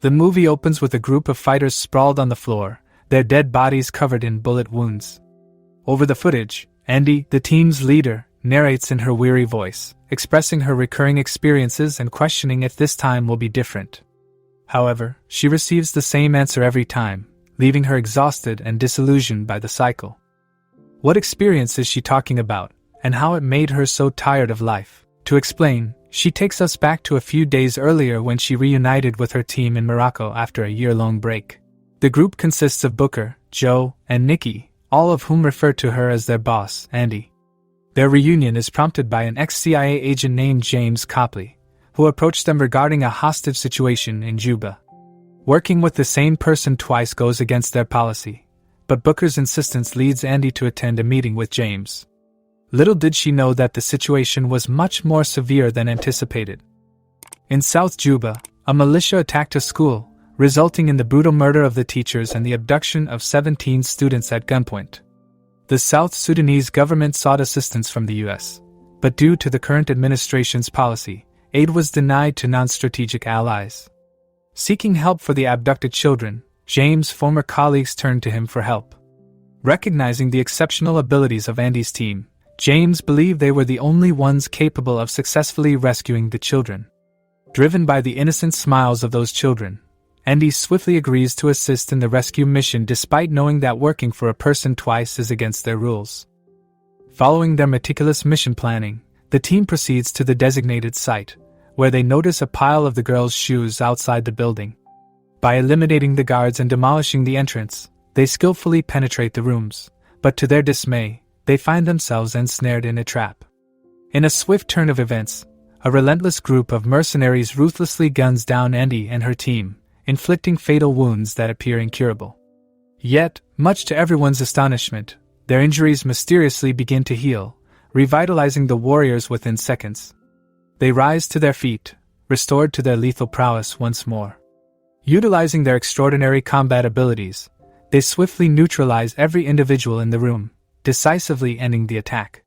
The movie opens with a group of fighters sprawled on the floor, their dead bodies covered in bullet wounds. Over the footage, Andy, the team's leader, narrates in her weary voice, expressing her recurring experiences and questioning if this time will be different. However, she receives the same answer every time, leaving her exhausted and disillusioned by the cycle. What experience is she talking about, and how it made her so tired of life? To explain, she takes us back to a few days earlier when she reunited with her team in Morocco after a year-long break. The group consists of Booker, Joe, and Nikki, all of whom refer to her as their boss, Andy. Their reunion is prompted by an ex-CIA agent named James Copley, who approached them regarding a hostage situation in Juba. Working with the same person twice goes against their policy, but Booker's insistence leads Andy to attend a meeting with James. Little did she know that the situation was much more severe than anticipated. In South Juba, a militia attacked a school, resulting in the brutal murder of the teachers and the abduction of 17 students at gunpoint. The South Sudanese government sought assistance from the U.S., but due to the current administration's policy, aid was denied to non-strategic allies. Seeking help for the abducted children, James' former colleagues turned to him for help. Recognizing the exceptional abilities of Andy's team, James believed they were the only ones capable of successfully rescuing the children. Driven by the innocent smiles of those children, Andy swiftly agrees to assist in the rescue mission despite knowing that working for a person twice is against their rules. Following their meticulous mission planning, the team proceeds to the designated site, where they notice a pile of the girls' shoes outside the building. By eliminating the guards and demolishing the entrance, they skillfully penetrate the rooms, but to their dismay, they find themselves ensnared in a trap. In a swift turn of events, a relentless group of mercenaries ruthlessly guns down Andy and her team, inflicting fatal wounds that appear incurable. Yet, much to everyone's astonishment, their injuries mysteriously begin to heal, revitalizing the warriors within seconds. They rise to their feet, restored to their lethal prowess once more. Utilizing their extraordinary combat abilities, they swiftly neutralize every individual in the room, decisively ending the attack.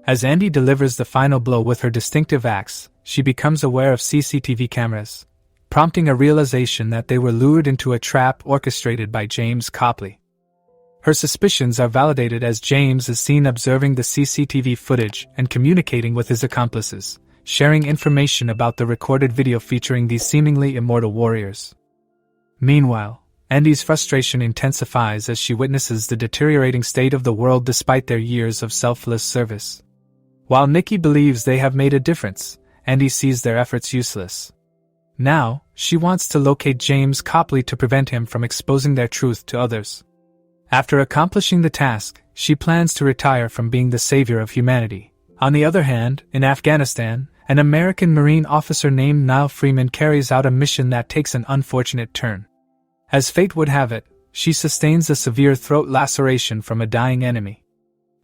As Andy delivers the final blow with her distinctive axe, she becomes aware of CCTV cameras, prompting a realization that they were lured into a trap orchestrated by James Copley. Her suspicions are validated as James is seen observing the CCTV footage and communicating with his accomplices, sharing information about the recorded video featuring these seemingly immortal warriors. Meanwhile, Andy's frustration intensifies as she witnesses the deteriorating state of the world despite their years of selfless service. While Nikki believes they have made a difference, Andy sees their efforts useless. Now, she wants to locate James Copley to prevent him from exposing their truth to others. After accomplishing the task, she plans to retire from being the savior of humanity. On the other hand, in Afghanistan, an American Marine officer named Niall Freeman carries out a mission that takes an unfortunate turn. As fate would have it, she sustains a severe throat laceration from a dying enemy.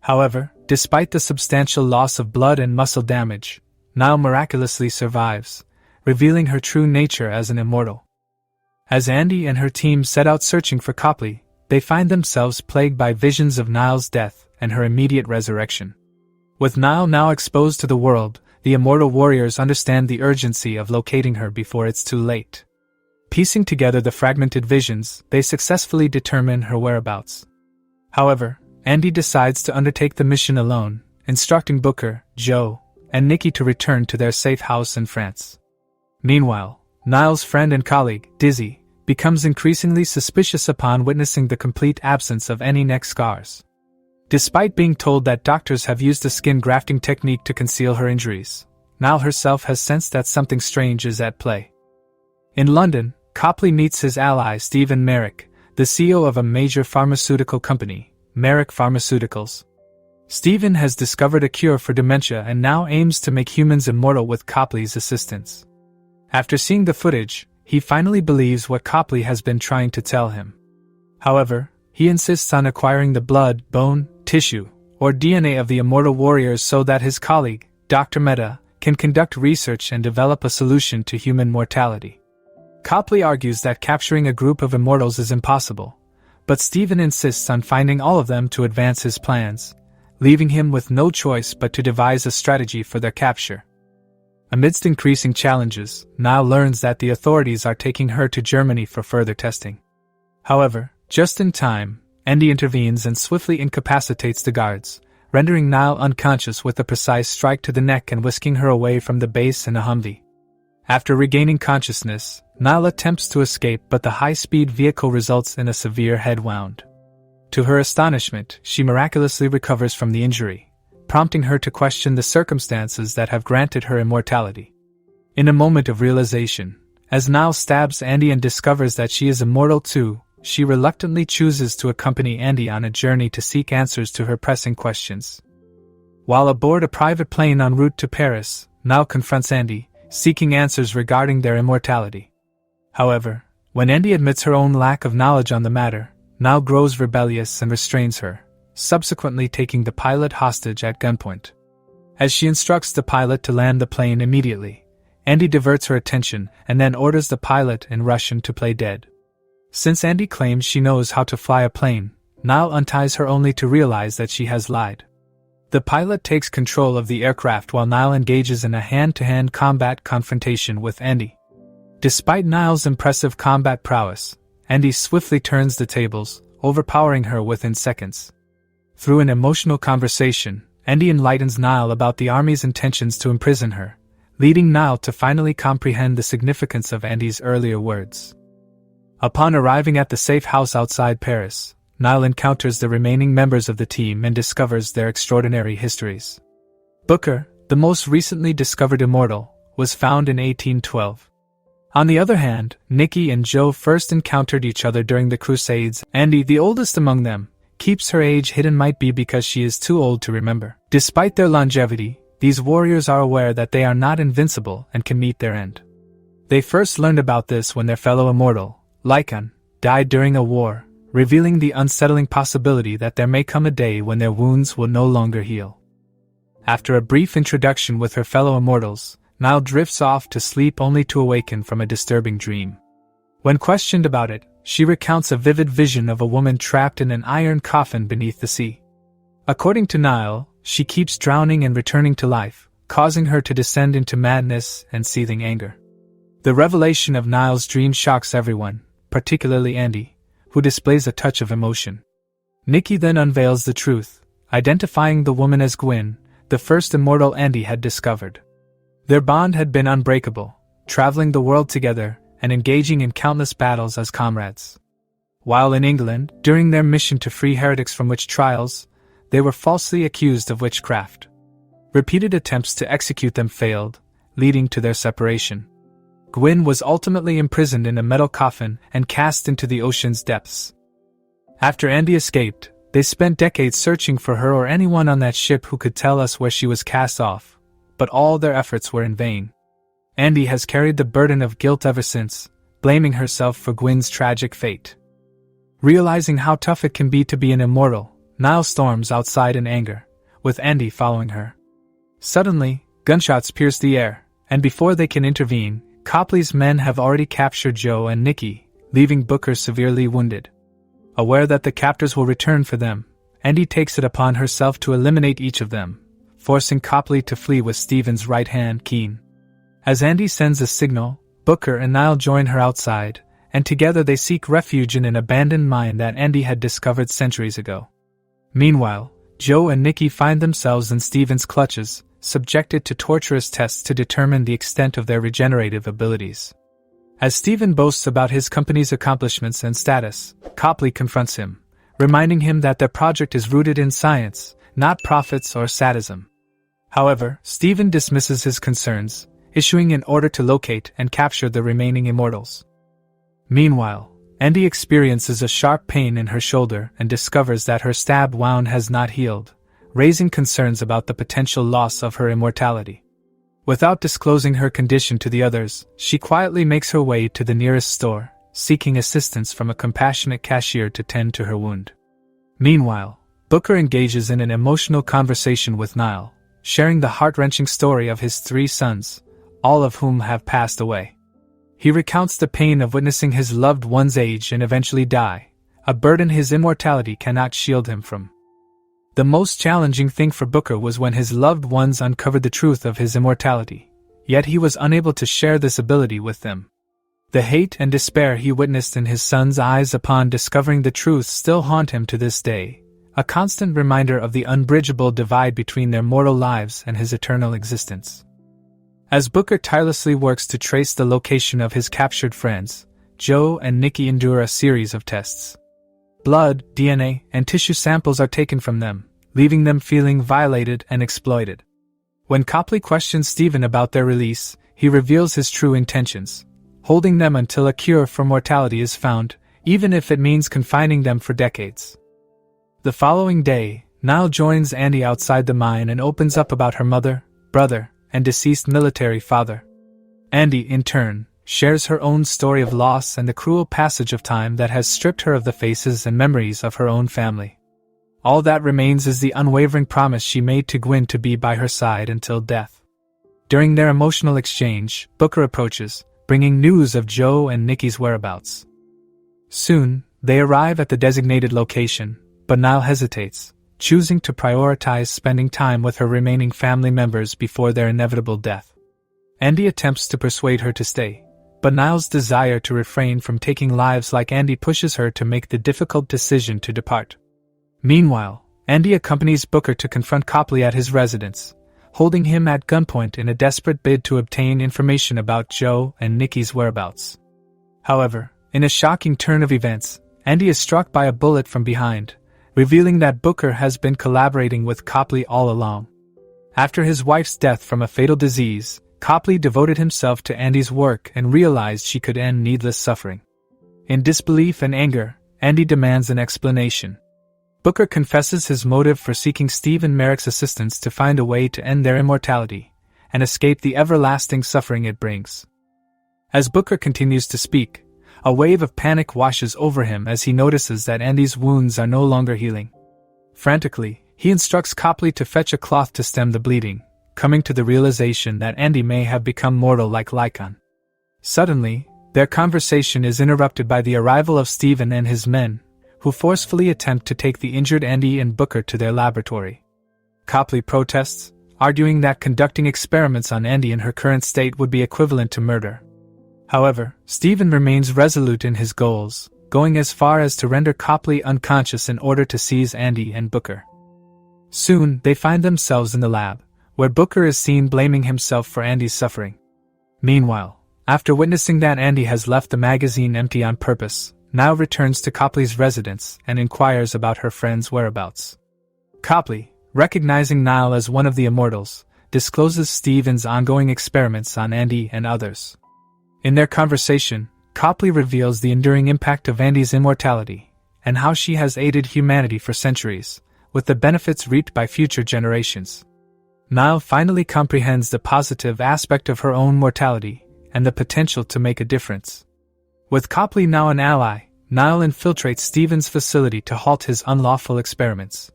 However, despite the substantial loss of blood and muscle damage, Niall miraculously survives, revealing her true nature as an immortal. As Andy and her team set out searching for Copley, they find themselves plagued by visions of Niall's death and her immediate resurrection. With Niall now exposed to the world, the immortal warriors understand the urgency of locating her before it's too late. Piecing together the fragmented visions, they successfully determine her whereabouts. However, Andy decides to undertake the mission alone, instructing Booker, Joe, and Nikki to return to their safe house in France. Meanwhile, Niall's friend and colleague, Dizzy, becomes increasingly suspicious upon witnessing the complete absence of any neck scars. Despite being told that doctors have used a skin grafting technique to conceal her injuries, Niall herself has sensed that something strange is at play. In London, Copley meets his ally Stephen Merrick, the CEO of a major pharmaceutical company, Merrick Pharmaceuticals. Stephen has discovered a cure for dementia and now aims to make humans immortal with Copley's assistance. After seeing the footage, he finally believes what Copley has been trying to tell him. However, he insists on acquiring the blood, bone, tissue, or DNA of the immortal warriors so that his colleague, Dr. Mehta, can conduct research and develop a solution to human mortality. Copley argues that capturing a group of immortals is impossible, but Stephen insists on finding all of them to advance his plans, leaving him with no choice but to devise a strategy for their capture. Amidst increasing challenges, Niall learns that the authorities are taking her to Germany for further testing. However, just in time, Andy intervenes and swiftly incapacitates the guards, rendering Niall unconscious with a precise strike to the neck and whisking her away from the base in a Humvee. After regaining consciousness, Niall attempts to escape, but the high-speed vehicle results in a severe head wound. To her astonishment, she miraculously recovers from the injury, prompting her to question the circumstances that have granted her immortality. In a moment of realization, as Niall stabs Andy and discovers that she is immortal too, she reluctantly chooses to accompany Andy on a journey to seek answers to her pressing questions. While aboard a private plane en route to Paris, Niall confronts Andy, seeking answers regarding their immortality. However, when Andy admits her own lack of knowledge on the matter, Niall grows rebellious and restrains her, subsequently taking the pilot hostage at gunpoint. As she instructs the pilot to land the plane immediately, Andy diverts her attention and then orders the pilot in Russian to play dead. Since Andy claims she knows how to fly a plane, Niall unties her only to realize that she has lied. The pilot takes control of the aircraft while Niall engages in a hand-to-hand combat confrontation with Andy. Despite Niall's impressive combat prowess, Andy swiftly turns the tables, overpowering her within seconds. Through an emotional conversation, Andy enlightens Niall about the army's intentions to imprison her, leading Niall to finally comprehend the significance of Andy's earlier words. Upon arriving at the safe house outside Paris, Niall encounters the remaining members of the team and discovers their extraordinary histories. Booker, the most recently discovered immortal, was found in 1812. On the other hand, Nikki and Joe first encountered each other during the Crusades. Andy, the oldest among them, keeps her age hidden, might be because she is too old to remember. Despite their longevity, these warriors are aware that they are not invincible and can meet their end. They first learned about this when their fellow immortal, Lycan, died during a war, revealing the unsettling possibility that there may come a day when their wounds will no longer heal. After a brief introduction with her fellow immortals, Niall drifts off to sleep only to awaken from a disturbing dream. When questioned about it, she recounts a vivid vision of a woman trapped in an iron coffin beneath the sea. According to Niall, she keeps drowning and returning to life, causing her to descend into madness and seething anger. The revelation of Niall's dream shocks everyone, particularly Andy, who displays a touch of emotion. Nikki then unveils the truth, identifying the woman as Gwyn, the first immortal Andy had discovered. Their bond had been unbreakable, traveling the world together and engaging in countless battles as comrades. While in England, during their mission to free heretics from witch trials, they were falsely accused of witchcraft. Repeated attempts to execute them failed, leading to their separation. Gwyn was ultimately imprisoned in a metal coffin and cast into the ocean's depths. After Andy escaped, they spent decades searching for her or anyone on that ship who could tell us where she was cast off, but all their efforts were in vain. Andy has carried the burden of guilt ever since, blaming herself for Gwyn's tragic fate. Realizing how tough it can be to be an immortal, Niall storms outside in anger, with Andy following her. Suddenly, gunshots pierce the air, and before they can intervene, Copley's men have already captured Joe and Nikki, leaving Booker severely wounded. Aware that the captors will return for them, Andy takes it upon herself to eliminate each of them, forcing Copley to flee with Stephen's right hand Keen. As Andy sends a signal, Booker and Niall join her outside, and together they seek refuge in an abandoned mine that Andy had discovered centuries ago. Meanwhile, Joe and Nikki find themselves in Stephen's clutches, subjected to torturous tests to determine the extent of their regenerative abilities. As Stephen boasts about his company's accomplishments and status, Copley confronts him, reminding him that their project is rooted in science, not profits or sadism. However, Stephen dismisses his concerns, issuing an order to locate and capture the remaining immortals. Meanwhile, Andy experiences a sharp pain in her shoulder and discovers that her stab wound has not healed, raising concerns about the potential loss of her immortality. Without disclosing her condition to the others, she quietly makes her way to the nearest store, seeking assistance from a compassionate cashier to tend to her wound. Meanwhile, Booker engages in an emotional conversation with Niall, sharing the heart-wrenching story of his 3 sons, all of whom have passed away. He recounts the pain of witnessing his loved ones age and eventually die, a burden his immortality cannot shield him from. The most challenging thing for Booker was when his loved ones uncovered the truth of his immortality, yet he was unable to share this ability with them. The hate and despair he witnessed in his son's eyes upon discovering the truth still haunt him to this day, a constant reminder of the unbridgeable divide between their mortal lives and his eternal existence. As Booker tirelessly works to trace the location of his captured friends, Joe and Nikki endure a series of tests. Blood, DNA, and tissue samples are taken from them, leaving them feeling violated and exploited. When Copley questions Stephen about their release, he reveals his true intentions, holding them until a cure for mortality is found, even if it means confining them for decades. The following day, Niall joins Andy outside the mine and opens up about her mother, brother, and deceased military father. Andy, in turn, shares her own story of loss and the cruel passage of time that has stripped her of the faces and memories of her own family. All that remains is the unwavering promise she made to Gwyn to be by her side until death. During their emotional exchange, Booker approaches, bringing news of Joe and Nikki's whereabouts. Soon, they arrive at the designated location, but Niall hesitates, choosing to prioritize spending time with her remaining family members before their inevitable death. Andy attempts to persuade her to stay, but Niall's desire to refrain from taking lives like Andy pushes her to make the difficult decision to depart. Meanwhile, Andy accompanies Booker to confront Copley at his residence, holding him at gunpoint in a desperate bid to obtain information about Joe and Nikki's whereabouts. However, in a shocking turn of events, Andy is struck by a bullet from behind, revealing that Booker has been collaborating with Copley all along. After his wife's death from a fatal disease, Copley devoted himself to Andy's work and realized she could end needless suffering. In disbelief and anger, Andy demands an explanation. Booker confesses his motive for seeking Steve and Merrick's assistance to find a way to end their immortality and escape the everlasting suffering it brings. As Booker continues to speak, a wave of panic washes over him as he notices that Andy's wounds are no longer healing. Frantically, he instructs Copley to fetch a cloth to stem the bleeding, coming to the realization that Andy may have become mortal like Lycon. Suddenly, their conversation is interrupted by the arrival of Stephen and his men, who forcefully attempt to take the injured Andy and Booker to their laboratory. Copley protests, arguing that conducting experiments on Andy in her current state would be equivalent to murder. However, Stephen remains resolute in his goals, going as far as to render Copley unconscious in order to seize Andy and Booker. Soon, they find themselves in the lab, where Booker is seen blaming himself for Andy's suffering. Meanwhile, after witnessing that Andy has left the magazine empty on purpose, Niall returns to Copley's residence and inquires about her friend's whereabouts. Copley, recognizing Niall as one of the immortals, discloses Stephen's ongoing experiments on Andy and others. In their conversation, Copley reveals the enduring impact of Andy's immortality, and how she has aided humanity for centuries, with the benefits reaped by future generations. Niall finally comprehends the positive aspect of her own mortality, and the potential to make a difference. With Copley now an ally, Niall infiltrates Stephen's facility to halt his unlawful experiments.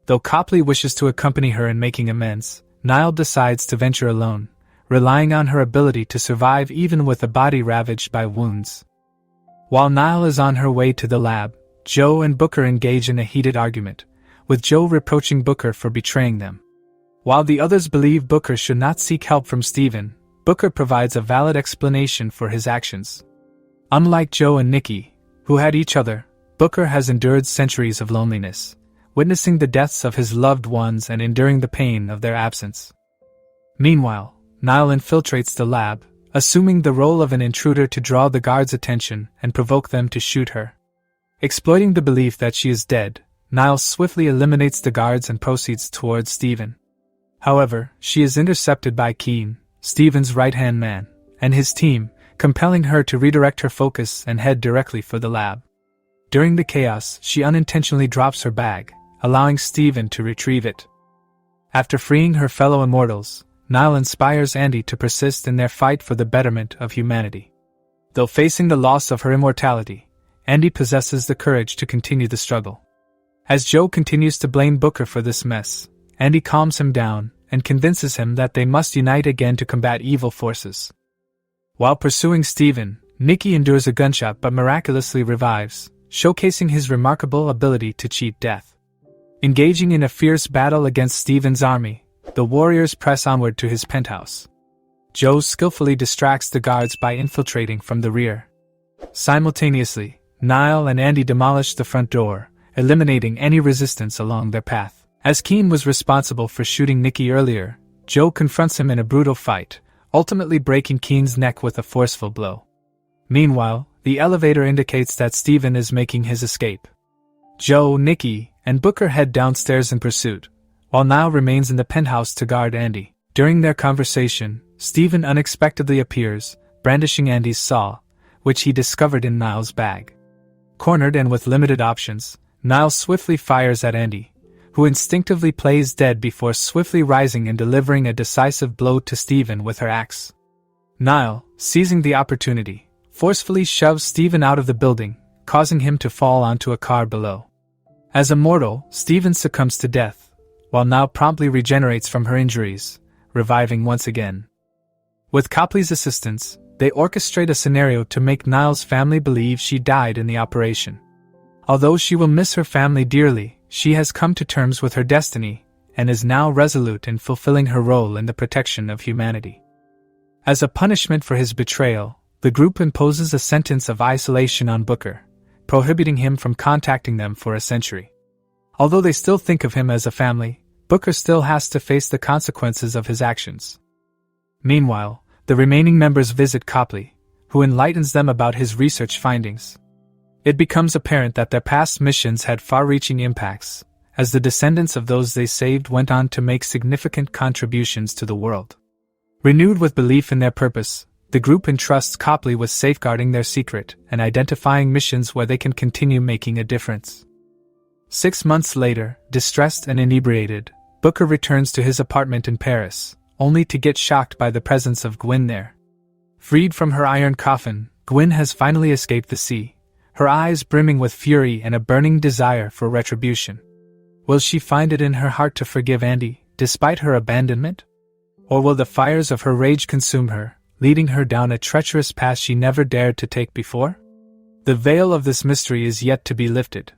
Though Copley wishes to accompany her in making amends, Niall decides to venture alone, relying on her ability to survive even with a body ravaged by wounds. While Niall is on her way to the lab, Joe and Booker engage in a heated argument, with Joe reproaching Booker for betraying them. While the others believe Booker should not seek help from Stephen, Booker provides a valid explanation for his actions. Unlike Joe and Nikki, who had each other, Booker has endured centuries of loneliness, witnessing the deaths of his loved ones and enduring the pain of their absence. Meanwhile, Niall infiltrates the lab, assuming the role of an intruder to draw the guards' attention and provoke them to shoot her. Exploiting the belief that she is dead, Niall swiftly eliminates the guards and proceeds towards Stephen. However, she is intercepted by Keen, Stephen's right-hand man, and his team, compelling her to redirect her focus and head directly for the lab. During the chaos, she unintentionally drops her bag, allowing Stephen to retrieve it. After freeing her fellow immortals, Niall inspires Andy to persist in their fight for the betterment of humanity. Though facing the loss of her immortality, Andy possesses the courage to continue the struggle. As Joe continues to blame Booker for this mess, Andy calms him down and convinces him that they must unite again to combat evil forces. While pursuing Stephen, Nikki endures a gunshot but miraculously revives, showcasing his remarkable ability to cheat death. Engaging in a fierce battle against Stephen's army, the warriors press onward to his penthouse. Joe skillfully distracts the guards by infiltrating from the rear. Simultaneously, Niall and Andy demolish the front door, eliminating any resistance along their path. As Keen was responsible for shooting Nikki earlier, Joe confronts him in a brutal fight, ultimately breaking Keen's neck with a forceful blow. Meanwhile, the elevator indicates that Steven is making his escape. Joe, Nikki, and Booker head downstairs in pursuit, while Niall remains in the penthouse to guard Andy. During their conversation, Steven unexpectedly appears, brandishing Andy's saw, which he discovered in Niall's bag. Cornered and with limited options, Niall swiftly fires at Andy, who instinctively plays dead before swiftly rising and delivering a decisive blow to Steven with her axe. Niall, seizing the opportunity, forcefully shoves Steven out of the building, causing him to fall onto a car below. As immortal, Steven succumbs to death, while Niall promptly regenerates from her injuries, reviving once again. With Copley's assistance, they orchestrate a scenario to make Niall's family believe she died in the operation. Although she will miss her family dearly, she has come to terms with her destiny, and is now resolute in fulfilling her role in the protection of humanity. As a punishment for his betrayal, the group imposes a sentence of isolation on Booker, prohibiting him from contacting them for a century. Although they still think of him as a family, Booker still has to face the consequences of his actions. Meanwhile, the remaining members visit Copley, who enlightens them about his research findings. It becomes apparent that their past missions had far-reaching impacts, as the descendants of those they saved went on to make significant contributions to the world. Renewed with belief in their purpose, the group entrusts Copley with safeguarding their secret and identifying missions where they can continue making a difference. 6 months later, distressed and inebriated, Booker returns to his apartment in Paris, only to get shocked by the presence of Gwyn there. Freed from her iron coffin, Gwyn has finally escaped the sea, her eyes brimming with fury and a burning desire for retribution. Will she find it in her heart to forgive Andy, despite her abandonment? Or will the fires of her rage consume her, leading her down a treacherous path she never dared to take before? The veil of this mystery is yet to be lifted.